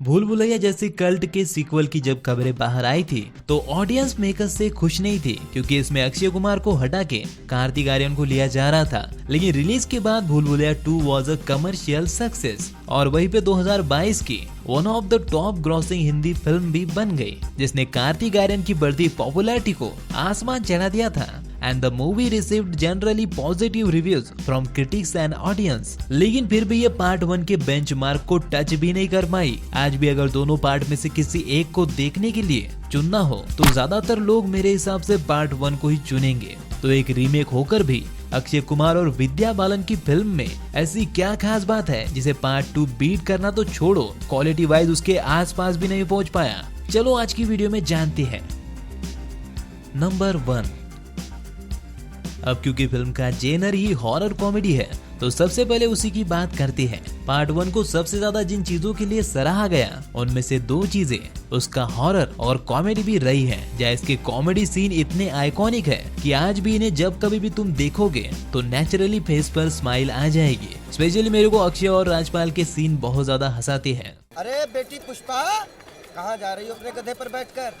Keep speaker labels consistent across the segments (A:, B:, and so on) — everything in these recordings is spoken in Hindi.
A: भूल भुलैया जैसी कल्ट के सीक्वल की जब खबरें बाहर आई थी तो ऑडियंस मेकर्स से खुश नहीं थी, क्योंकि इसमें अक्षय कुमार को हटा के कार्तिक आर्यन को लिया जा रहा था। लेकिन रिलीज के बाद भूल Bhulaiyaa 2 was a commercial success और वहीं पे 2022 की one of the top grossing Hindi film भी बन गई, जिसने कार्तिक आर्यन की बढ़ती पॉपुलैरिटी को आसमान चढ़ा दिया था। And the movie received generally positive reviews from critics and audience. लेकिन फिर भी ये पार्ट 1 के बेंचमार्क को टच भी नहीं कर पाई। आज भी अगर दोनों पार्ट में से किसी एक को देखने के लिए चुनना हो तो ज्यादातर लोग मेरे हिसाब से पार्ट 1 को ही चुनेंगे। तो एक रीमेक होकर भी अक्षय कुमार और विद्या बालन की फिल्म में ऐसी क्या खास बात है जिसे पार्ट 2 बीट करना तो छोड़ो, क्वालिटी वाइज उसके आसपास भी नहीं पहुंच पाया। चलो आज की वीडियो में जानते हैं। नंबर 1। अब क्योंकि फिल्म का जेनर ही हॉरर कॉमेडी है तो सबसे पहले उसी की बात करते हैं। पार्ट 1 को सबसे ज्यादा जिन चीजों के लिए सराहा गया उनमें से 2 चीजें उसका हॉरर और कॉमेडी भी रही है। जहाँ इसके कॉमेडी सीन इतने आइकॉनिक है कि आज भी इन्हें जब कभी भी तुम देखोगे तो नेचुरली फेस पर स्माइल आ जाएगी। स्पेशली मेरे को अक्षय और राजपाल के सीन बहुत ज्यादा हंसाते हैं।
B: अरे बेटी पुष्पा, कहाँ जा रही हो अपने गधे पर बैठकर?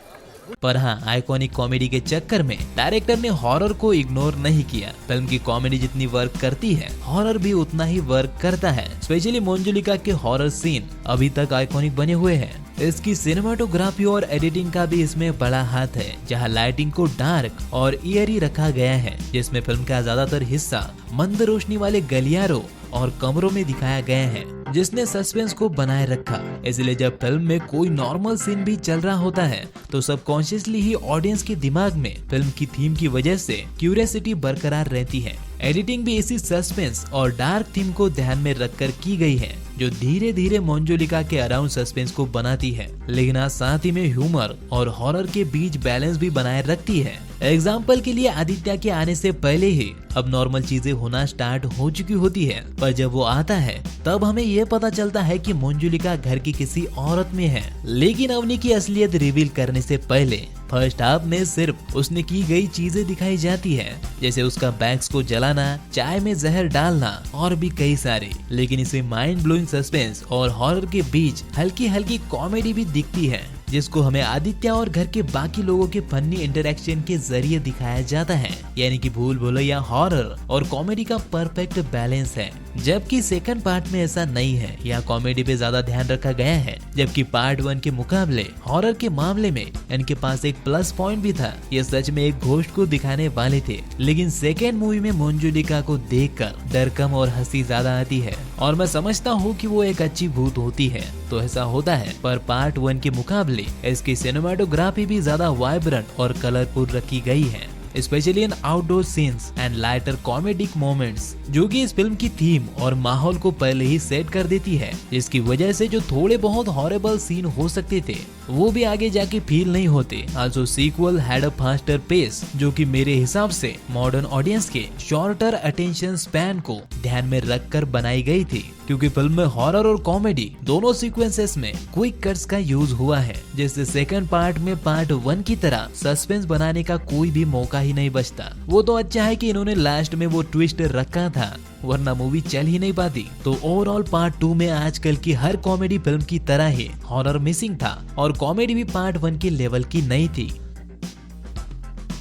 A: पर हाँ, आइकॉनिक कॉमेडी के चक्कर में डायरेक्टर ने हॉरर को इग्नोर नहीं किया। फिल्म की कॉमेडी जितनी वर्क करती है हॉरर भी उतना ही वर्क करता है। स्पेशली मंजुलिका के हॉरर सीन अभी तक आइकॉनिक बने हुए हैं। इसकी सिनेमाटोग्राफी और एडिटिंग का भी इसमें बड़ा हाथ है, जहां लाइटिंग को डार्क और ईयरी रखा गया है, जिसमें फिल्म का ज्यादातर हिस्सा मंद रोशनी वाले गलियारों और कमरों में दिखाया गया है, जिसने सस्पेंस को बनाए रखा। इसलिए जब फिल्म में कोई नॉर्मल सीन भी चल रहा होता है तो सबकॉन्शियसली ही ऑडियंस के दिमाग में फिल्म की थीम की वजह से क्यूरियोसिटी बरकरार रहती है। एडिटिंग भी इसी सस्पेंस और डार्क थीम को ध्यान में रखकर की गई है, जो धीरे धीरे मंजुलिका के अराउंड सस्पेंस को बनाती है, लेकिन आज साथ ही में ह्यूमर और हॉरर के बीच बैलेंस भी बनाए रखती है। एग्जाम्पल के लिए आदित्य के आने से पहले ही अब नॉर्मल चीजें होना स्टार्ट हो चुकी होती है, पर जब वो आता है तब हमें ये पता चलता है कि मंजुलिका घर की किसी औरत में है। लेकिन अवनी की असलियत रिवील करने से पहले फर्स्ट हाफ में सिर्फ उसने की गई चीजें दिखाई जाती है, जैसे उसका बैग्स को जलाना, चाय में जहर डालना और भी कई सारे। लेकिन इसे माइंड ब्लोइंग सस्पेंस और हॉरर के बीच हल्की हल्की कॉमेडी भी दिखती है, जिसको हमें आदित्य और घर के बाकी लोगों के फनी इंटरेक्शन के जरिए दिखाया जाता है। यानी कि भूल भुलैया हॉरर और कॉमेडी का परफेक्ट बैलेंस है। जबकि सेकंड पार्ट में ऐसा नहीं है, यहाँ कॉमेडी पे ज्यादा ध्यान रखा गया है, जबकि पार्ट 1 के मुकाबले हॉरर के मामले में इनके पास एक प्लस पॉइंट भी था। ये सच में एक घोस्ट को दिखाने वाले थे, लेकिन सेकेंड मूवी में मंजुलिका को देखकर डर कम और हंसी ज्यादा आती है। और मैं समझता हूँ कि वो एक अच्छी भूत होती है, तो ऐसा होता है, पर पार्ट 1 के मुकाबले इसकी सिनेमाटोग्राफी भी ज्यादा वाइब्रेंट और कलरफुल रखी गई है, specially in outdoor scenes and lighter comedic moments, जो कि इस फिल्म की थीम और माहौल को पहले ही सेट कर देती है, जिसकी वजह से जो थोड़े बहुत हॉरेबल सीन हो सकते थे वो भी आगे जाके फील नहीं होते। Also sequel had a faster pace, जो कि मेरे हिसाब से मॉडर्न ऑडियंस के शॉर्टर अटेंशन स्पैन को ध्यान में रखकर बनाई गई थी, क्योंकि फिल्म में हॉरर और कॉमेडी दोनों सीक्वेंसेस में क्विक कट्स का यूज हुआ है, जिससे सेकंड पार्ट में पार्ट 1 की तरह सस्पेंस बनाने का कोई भी मौका ही नहीं बचता। वो तो अच्छा है कि इन्होंने लास्ट में वो ट्विस्ट रखा था, वरना मूवी चल ही नहीं पाती। तो ओवरऑल पार्ट 2 में आजकल की हर कॉमेडी फिल्म की तरह ही हॉरर मिसिंग था और कॉमेडी भी पार्ट 1 के लेवल की नहीं थी।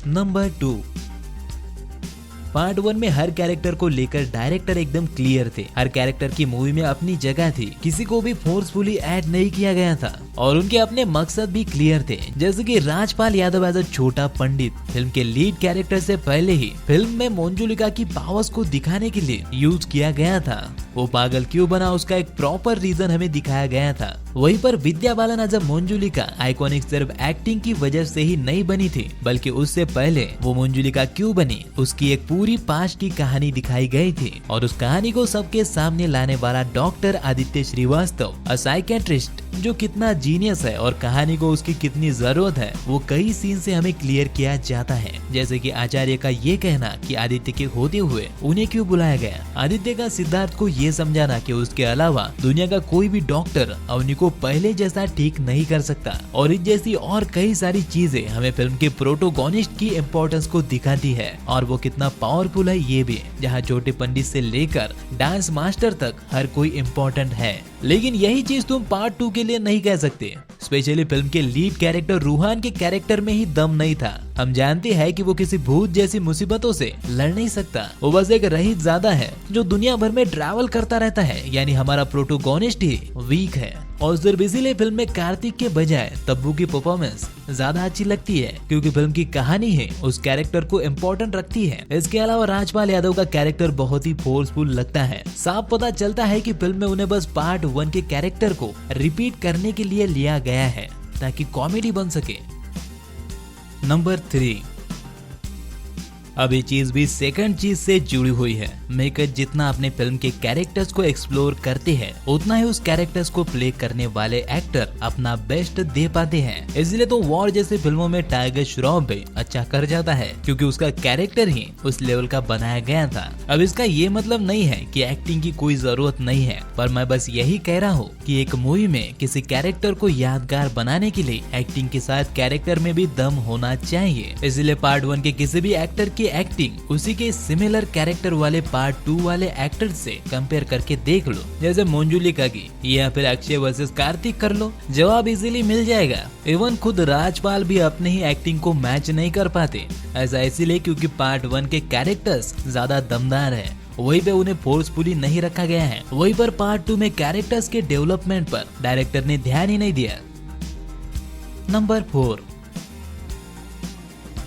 A: नंबर 2। पार्ट 1 में हर कैरेक्टर को लेकर डायरेक्टर एकदम क्लियर थे। हर कैरेक्टर की मूवी में अपनी जगह थी, किसी को भी फोर्सफुली ऐड नहीं किया गया था और उनके अपने मकसद भी क्लियर थे। जैसे कि राजपाल यादव एज अ छोटा पंडित फिल्म के लीड कैरेक्टर से पहले ही फिल्म में मंजुलिका की पावर्स को दिखाने के लिए यूज किया गया था। वो पागल क्यों बना उसका एक प्रॉपर रीजन हमें दिखाया गया था। वहीं पर Vidya Balan as a Manjulika iconic सिर्फ एक्टिंग की वजह से ही नहीं बनी थी, बल्कि उससे पहले वो मंजुलिका क्यों बनी उसकी एक पूरी पास्ट की कहानी दिखाई गई थी और उस कहानी को सबके सामने लाने वाला doctor Aditya Shrivastava, a psychiatrist, जो कितना जीनियस है और कहानी को उसकी कितनी जरूरत है वो कई सीन से हमें क्लियर किया जाता है। जैसे कि आचार्य का ये कहना कि आदित्य के होते हुए उन्हें क्यों बुलाया गया, आदित्य का सिद्धार्थ को ये समझाना कि उसके अलावा दुनिया का कोई भी डॉक्टर अवनी को पहले जैसा ठीक नहीं कर सकता, और इस जैसी और कई सारी चीजें हमें फिल्म के प्रोटोगोनिस्ट की इम्पोर्टेंस को दिखाती है और वो कितना पावरफुल है ये भी, जहाँ छोटे पंडित से लेकर डांस मास्टर तक हर कोई इम्पोर्टेंट है। लेकिन यही चीज तुम पार्ट 2 के लिए नहीं कह सकते। स्पेशली फिल्म के लीड कैरेक्टर रूहान के कैरेक्टर में ही दम नहीं था। हम जानते हैं कि वो किसी भूत जैसी मुसीबतों से लड़ नहीं सकता, वो बस एक रहीस ज़्यादा है जो दुनिया भर में ट्रैवल करता रहता है। यानी हमारा प्रोटोगोनिस्ट ही वीक है। और सिर्फ इसीलिए फिल्म में कार्तिक के बजाय तब्बू की परफॉर्मेंस ज्यादा अच्छी लगती है, क्योंकि फिल्म की कहानी है उस कैरेक्टर को इम्पोर्टेंट रखती है। इसके अलावा राजपाल यादव का कैरेक्टर बहुत ही फोर्सफुल लगता है। साफ पता चलता है कि फिल्म में उन्हें बस पार्ट 1 के कैरेक्टर को रिपीट करने के लिए लिया गया है ताकि कॉमेडी बन सके। नंबर 3, अब ये चीज भी सेकंड चीज से जुड़ी हुई है। मेकर जितना अपने फिल्म के कैरेक्टर्स को एक्सप्लोर करते हैं, उतना ही उस कैरेक्टर्स को प्ले करने वाले एक्टर अपना बेस्ट दे पाते हैं। इसलिए तो वॉर जैसी फिल्मों में टाइगर श्रॉफ भी अच्छा कर जाता है, क्योंकि उसका कैरेक्टर ही उस लेवल का बनाया गया था। अब इसका ये मतलब नहीं है कि एक्टिंग की कोई जरूरत नहीं है, पर मैं बस यही कह रहा हूँ कि एक मूवी में किसी कैरेक्टर को यादगार बनाने के लिए एक्टिंग के साथ कैरेक्टर में भी दम होना चाहिए। इसलिए पार्ट 1 के किसी भी एक्टर की एक्टिंग उसी के सिमिलर कैरेक्टर वाले पार्ट 2 वाले एक्टर से कंपेयर करके देख लो, जैसे मंजुलिका की या फिर अक्षय वर्सेस कार्तिक कर लो, जवाब इजीली मिल जाएगा। इवन खुद राजपाल भी अपने ही एक्टिंग को मैच नहीं कर पाते। ऐसा इसीलिए क्योंकि पार्ट 1 के कैरेक्टर्स ज्यादा दमदार है, वहीं पे उन्हें फोर्सफुली नहीं रखा गया है। वहीं पर पार्ट 2 में कैरेक्टर्स के डेवलपमेंट पर डायरेक्टर ने ध्यान ही नहीं दिया। नंबर 4,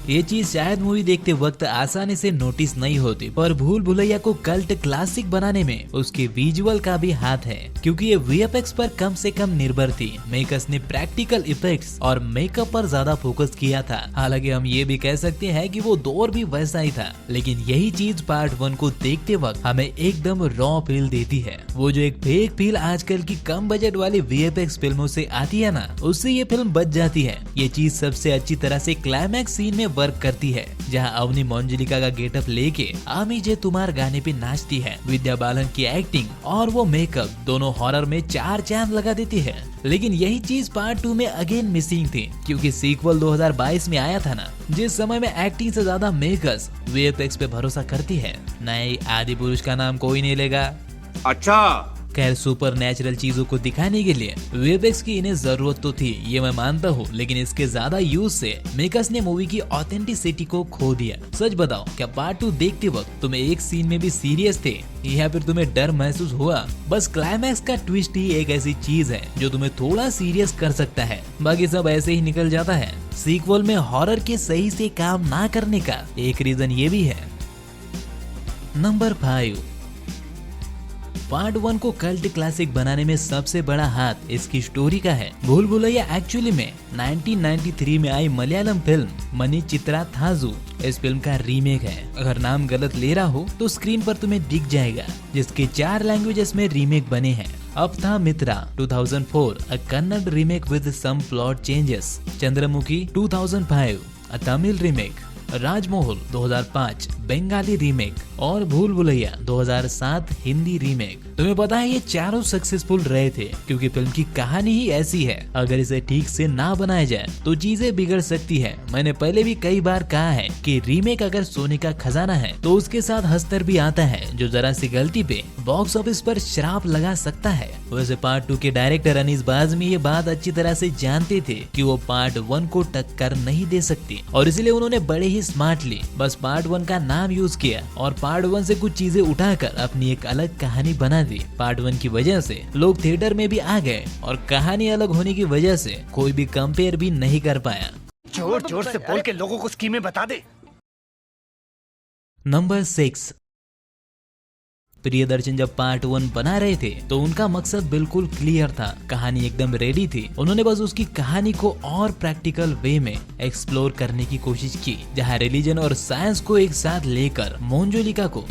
A: ये चीज शायद मूवी देखते वक्त आसानी से नोटिस नहीं होती, पर भूल भुलैया को कल्ट क्लासिक बनाने में उसके विजुअल का भी हाथ है, क्योंकि ये वीएफएक्स पर कम से कम निर्भर थी। मेकर्स ने प्रैक्टिकल इफेक्ट्स और मेकअप पर ज्यादा फोकस किया था। हालांकि हम ये भी कह सकते हैं कि वो दौर भी वैसा ही था, लेकिन यही चीज पार्ट 1 को देखते वक्त हमें एकदम रॉ फील देती है। वो जो एक फेक फील आजकल की कम बजट वाली वीएफएक्स फिल्मों से आती है ना, उससे ये फिल्म बच जाती है। ये चीज सबसे अच्छी तरह से क्लाइमैक्स सीन में वर्क करती है, जहां अवनी मंजुलिका का गेटअप लेके आमी जे तुम्हार गाने पे नाचती है। विद्या बालन की एक्टिंग और वो मेकअप दोनों हॉरर में 4 चांद लगा देती है। लेकिन यही चीज पार्ट 2 में अगेन मिसिंग थी, क्योंकि सीक्वल 2022 में आया था ना, जिस समय में एक्टिंग से ज्यादा मेकर्स वीएफएक्स पे भरोसा करती है। नए आदि पुरुष का नाम कोई नहीं लेगा।
B: अच्छा,
A: खैर सुपर नेचुरल चीजों को दिखाने के लिए वीएफएक्स की इन्हें जरूरत तो थी, ये मैं मानता हूँ, लेकिन इसके ज्यादा यूज से मेकर्स ने मूवी की ऑथेंटिसिटी को खो दिया। सच बताओ, क्या पार्ट 2 देखते वक्त तुम एक सीन में भी सीरियस थे या फिर तुम्हें डर महसूस हुआ? बस क्लाइमैक्स का ट्विस्ट ही एक ऐसी चीज है जो तुम्हें थोड़ा सीरियस कर सकता है, बाकी सब ऐसे ही निकल जाता है। सीक्वल में हॉरर के सही से काम ना करने का एक रीजन ये भी है। नंबर 5, पार्ट 1 को कल्ट क्लासिक बनाने में सबसे बड़ा हाथ इसकी स्टोरी का है। भूल भुलैया एक्चुअली में 1993 में आई मलयालम फिल्म मनी चित्रा थाजू इस फिल्म का रीमेक है। अगर नाम गलत ले रहा हो तो स्क्रीन पर तुम्हें दिख जाएगा, जिसके 4 लैंग्वेजेस में रीमेक बने हैं। अब था Mitra 2004, a Kannada remake with some plot changes, Chandramukhi 2005, a Tamil remake, Rajmohol 2005 Bengali remake और भूल भुलैया 2007 हिंदी रीमेक। तुम्हें पता है ये चारों सक्सेसफुल रहे थे, क्योंकि फिल्म की कहानी ही ऐसी है। अगर इसे ठीक से ना बनाया जाए तो चीजें बिगड़ सकती है। मैंने पहले भी कई बार कहा है कि रीमेक अगर सोने का खजाना है तो उसके साथ हस्तर भी आता है, जो जरा सी गलती पे बॉक्स ऑफिस पर श्राप लगा सकता है। वैसे पार्ट 2 के डायरेक्टर अनीस बाज़मी ये बात अच्छी तरह से जानते थे कि वो पार्ट 1 को टक्कर नहीं दे सकती, और इसलिए उन्होंने बड़े ही स्मार्टली बस पार्ट 1 का नाम यूज किया और पार्ट 1 से कुछ चीजें उठाकर अपनी एक अलग कहानी बना दी। पार्ट 1 की वजह से लोग थिएटर में भी आ गए और कहानी अलग होने की वजह से कोई भी कंपेयर भी नहीं कर पाया।
B: जोर जोर से बोल के लोगों को स्कीमें बता दे।
A: नंबर 6, प्रियदर्शन जब पार्ट 1 बना रहे थे तो उनका मकसद बिल्कुल क्लियर था, कहानी एकदम रेडी थी। उन्होंने बस उसकी कहानी को और प्रैक्टिकल वे में एक्सप्लोर करने की कोशिश की, जहां रिलीजन और साइंस को एक साथ लेकर मंजुलिका को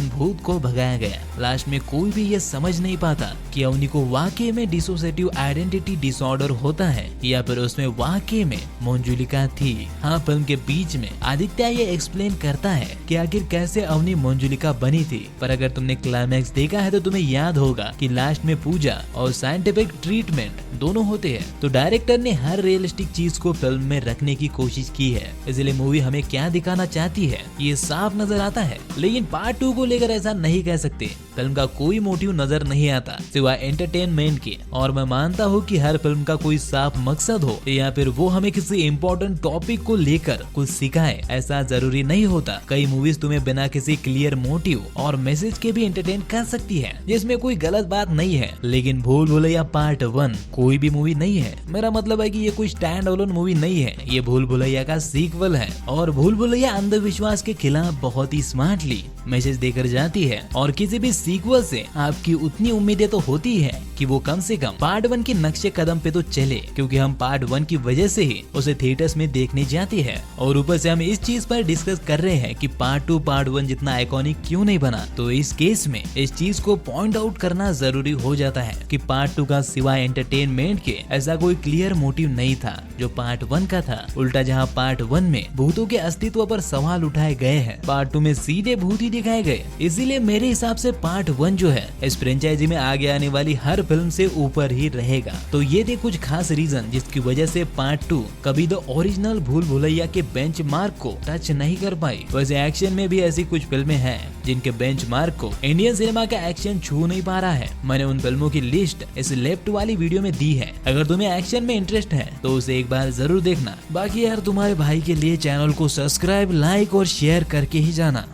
A: भूत को भगाया गया। लास्ट में कोई भी ये समझ नहीं पाता कि अवनी को वाकई में डिसोसिएटिव आइडेंटिटी डिसऑर्डर होता है या फिर उसमें वाकई में मंजुलिका थी। हाँ, फिल्म के बीच में आदित्य ये एक्सप्लेन करता है कि आखिर कैसे अवनी मंजुलिका बनी थी, पर अगर तुमने क्लाइमैक्स देखा है तो तुम्हें याद होगा कि लास्ट में पूजा और साइंटिफिक ट्रीटमेंट दोनों होते हैं। तो डायरेक्टर ने हर रियलिस्टिक चीज को फिल्म में रखने की कोशिश की है, इसलिए मूवी हमें क्या दिखाना चाहती है ये साफ नजर आता है। लेकिन पार्ट 2 को लेकर ऐसा नहीं कह सकते, फिल्म का कोई मोटिव नजर नहीं आता सिवाय एंटरटेनमेंट के। और मैं मानता हूँ कि हर फिल्म का कोई साफ मकसद हो या फिर वो हमें किसी इम्पोर्टेंट टॉपिक को लेकर कुछ सिखाए, ऐसा जरूरी नहीं होता। कई मूवीज तुम्हें बिना किसी क्लियर मोटिव और मैसेज के भी एंटरटेन कर सकती है, जिसमें कोई गलत बात नहीं है। लेकिन भूल भुलैया पार्ट 1 कोई भी मूवी नहीं है। मेरा मतलब है कि ये कोई स्टैंड अलोन मूवी नहीं है, ये भूल भुलैया का सीक्वल है। और भूल भुलैया अंधविश्वास के खिलाफ बहुत ही स्मार्टली मैसेज देकर जाती है। और किसी भी सीक्वल से आपकी उतनी उम्मीदें तो होती है कि वो कम से कम पार्ट 1 के नक्शे कदम पे तो चले, क्योंकि हम पार्ट 1 की वजह से ही उसे थिएटर्स में देखने जाते हैं। और ऊपर से हम इस चीज पर डिस्कस कर रहे हैं कि पार्ट 2 पार्ट 1 जितना आइकॉनिक क्यों नहीं बना। तो इस केस में इस चीज को पॉइंट आउट करना जरूरी हो जाता है कि पार्ट 2 का सिवाय एंटरटेनमेंट के ऐसा कोई क्लियर मोटिव नहीं था जो पार्ट 1 का था। उल्टा जहाँ पार्ट 1 में भूतों के अस्तित्व पर सवाल उठाए गए हैं, पार्ट 2 में सीधे भूत ही दिखाए गए। इसीलिए मेरे हिसाब से पार्ट 1 जो है इस फ्रेंचाइजी में आगे आने वाली हर फिल्म से ऊपर ही रहेगा। तो ये थे कुछ खास रीजन जिसकी वजह से पार्ट 2 कभी द ओरिजिनल भूल भुलैया के बेंचमार्क को टच नहीं कर पाई। वैसे एक्शन में भी ऐसी कुछ फिल्में हैं जिनके बेंचमार्क को इंडियन सिनेमा का एक्शन छू नहीं पा रहा है। मैंने उन फिल्मों की लिस्ट इस लेफ्ट वाली वीडियो में दी है। अगर तुम्हें एक्शन में इंटरेस्ट है तो उसे एक बार जरूर देखना। बाकी यार तुम्हारे भाई के लिए चैनल को सब्सक्राइब, लाइक और शेयर करके ही जाना।